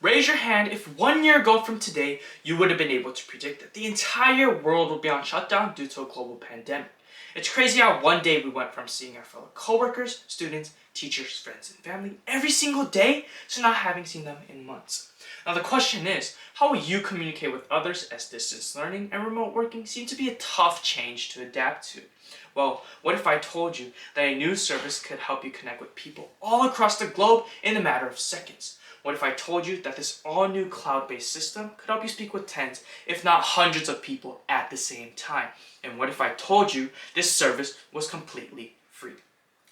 Raise your hand if 1 year ago from today you would have been able to predict that the entire world would be on shutdown due to a global pandemic. It's crazy how one day we went from seeing our fellow coworkers, students, teachers, friends, and family every single day to not having seen them in months. Now the question is, how will you communicate with others as distance learning and remote working seem to be a tough change to adapt to? Well, what if I told you that a new service could help you connect with people all across the globe in a matter of seconds? What if I told you that this all-new cloud-based system could help you speak with tens, if not hundreds of people at the same time? And what if I told you this service was completely free?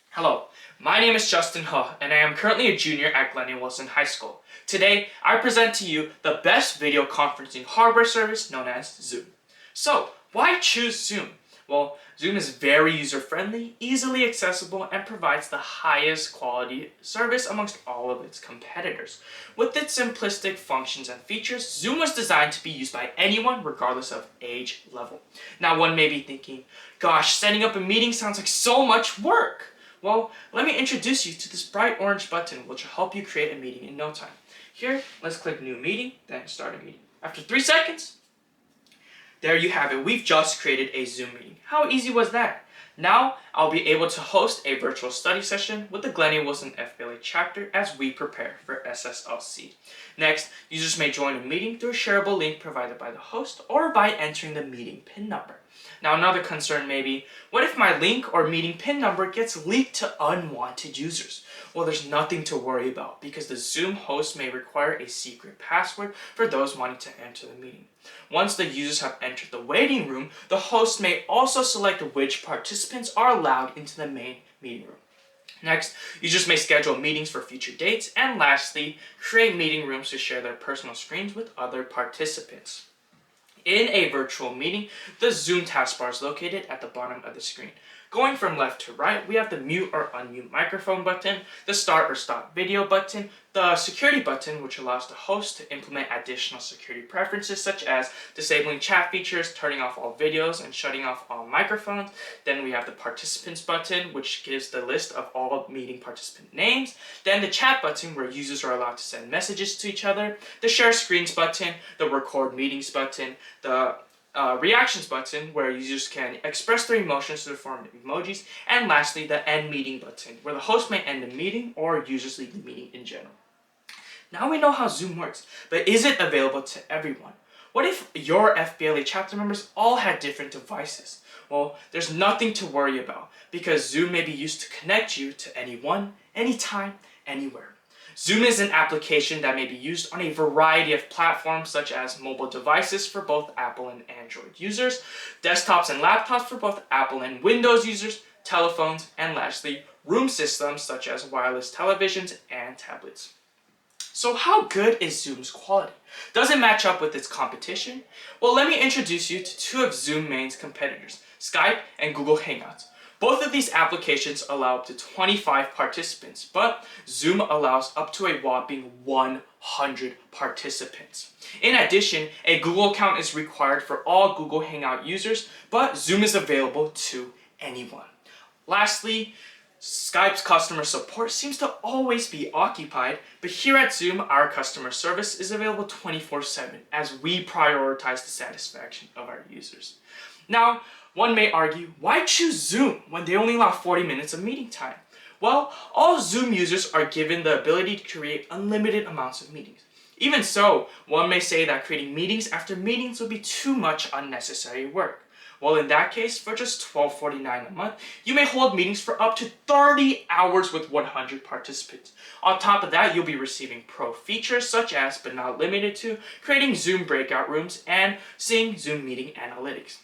Hello, my name is Justin He, and I am currently a junior at Glen High School. Today, I present to you the best video conferencing hardware service known as Zoom. So, why choose Zoom? Well, Zoom is very user-friendly, easily accessible, and provides the highest quality service amongst all of its competitors. With its simplistic functions and features, Zoom was designed to be used by anyone regardless of age level. Now one may be thinking, gosh, setting up a meeting sounds like so much work. Well, let me introduce you to this bright orange button which will help you create a meeting in no time. Here, let's click New Meeting, then Start a Meeting. After 3 seconds, there you have it. We've just created a Zoom meeting. How easy was that? Now, I'll be able to host a virtual study session with the Glen FBLA chapter as we prepare for SSLC. Next, users may join a meeting through a shareable link provided by the host or by entering the meeting PIN number. Now, another concern may be, what if my link or meeting PIN number gets leaked to unwanted users? Well, there's nothing to worry about because the Zoom host may require a secret password for those wanting to enter the meeting. Once the users have entered the waiting room, the host may also select which participants are allowed into the main meeting room. Next, users may schedule meetings for future dates, and lastly, create meeting rooms to share their personal screens with other participants. In a virtual meeting, the Zoom taskbar is located at the bottom of the screen. Going from left to right, we have the mute or unmute microphone button, the start or stop video button, the security button, which allows the host to implement additional security preferences such as disabling chat features, turning off all videos, and shutting off all microphones. Then we have the participants button, which gives the list of all meeting participant names. Then the chat button, where users are allowed to send messages to each other. The share screens button, the record meetings button, the reactions button, where users can express their emotions through the form of emojis, and lastly, the end meeting button, where the host may end the meeting or users leave the meeting in general. Now we know how Zoom works, but is it available to everyone? What if your FBLA chapter members all had different devices? Well, there's nothing to worry about because Zoom may be used to connect you to anyone, anytime, anywhere. Zoom is an application that may be used on a variety of platforms such as mobile devices for both Apple and Android users, desktops and laptops for both Apple and Windows users, telephones, and lastly, room systems such as wireless televisions and tablets. So how good is Zoom's quality? Does it match up with its competition? Well, let me introduce you to two of Zoom main's competitors, Skype and Google Hangouts. Both of these applications allow up to 25 participants, but Zoom allows up to a whopping 100 participants. In addition, a Google account is required for all Google Hangout users, but Zoom is available to anyone. Lastly, Skype's customer support seems to always be occupied, but here at Zoom, our customer service is available 24/7 as we prioritize the satisfaction of our users. Now, one may argue, why choose Zoom when they only allow 40 minutes of meeting time? Well, all Zoom users are given the ability to create unlimited amounts of meetings. Even so, one may say that creating meetings after meetings would be too much unnecessary work. Well, in that case, for just $12.49 a month, you may hold meetings for up to 30 hours with 100 participants. On top of that, you'll be receiving pro features such as, but not limited to, creating Zoom breakout rooms and seeing Zoom meeting analytics.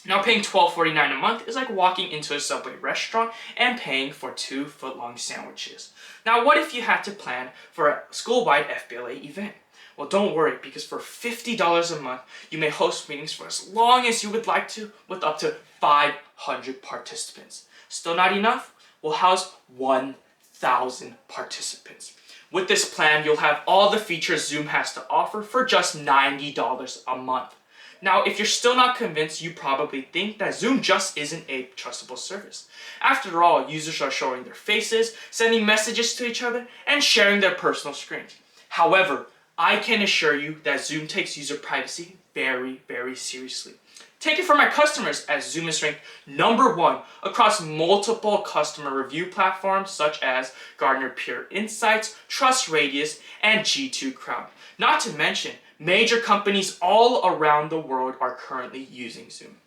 Now, paying $12.49 a month is like walking into a Subway restaurant and paying for 2 foot-long sandwiches. Now, what if you had to plan for a school-wide FBLA event? Well, don't worry, because for $50 a month, you may host meetings for as long as you would like to with up to 500 participants. Still not enough? We'll house 1,000 participants. With this plan, you'll have all the features Zoom has to offer for just $90 a month. Now, if you're still not convinced, you probably think that Zoom just isn't a trustable service. After all, users are showing their faces, sending messages to each other, and sharing their personal screens. However, I can assure you that Zoom takes user privacy very, very seriously. Take it from my customers, as Zoom is ranked #1 across multiple customer review platforms such as Gartner Peer Insights, TrustRadius, and G2 Crowd. Not to mention, major companies all around the world are currently using Zoom.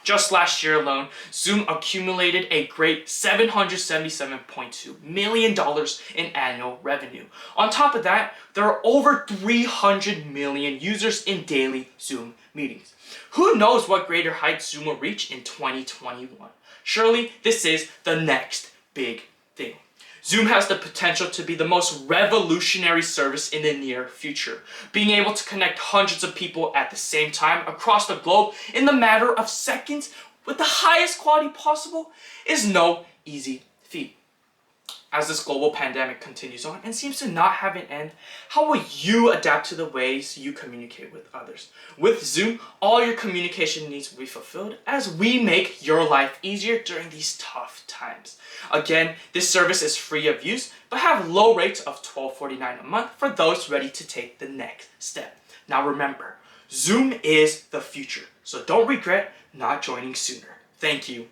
Just last year alone, Zoom accumulated a great $777.2 million in annual revenue. On top of that, there are over 300 million users in daily Zoom meetings. Who knows what greater heights Zoom will reach in 2021? Surely this is the next big thing. Zoom has the potential to be the most revolutionary service in the near future. Being able to connect hundreds of people at the same time across the globe in the matter of seconds with the highest quality possible is no easy feat. As this global pandemic continues on and seems to not have an end, how will you adapt to the ways you communicate with others? With Zoom, all your communication needs will be fulfilled as we make your life easier during these tough times. Again, this service is free of use, but have low rates of $12.49 a month for those ready to take the next step. Now remember, Zoom is the future, so don't regret not joining sooner. Thank you.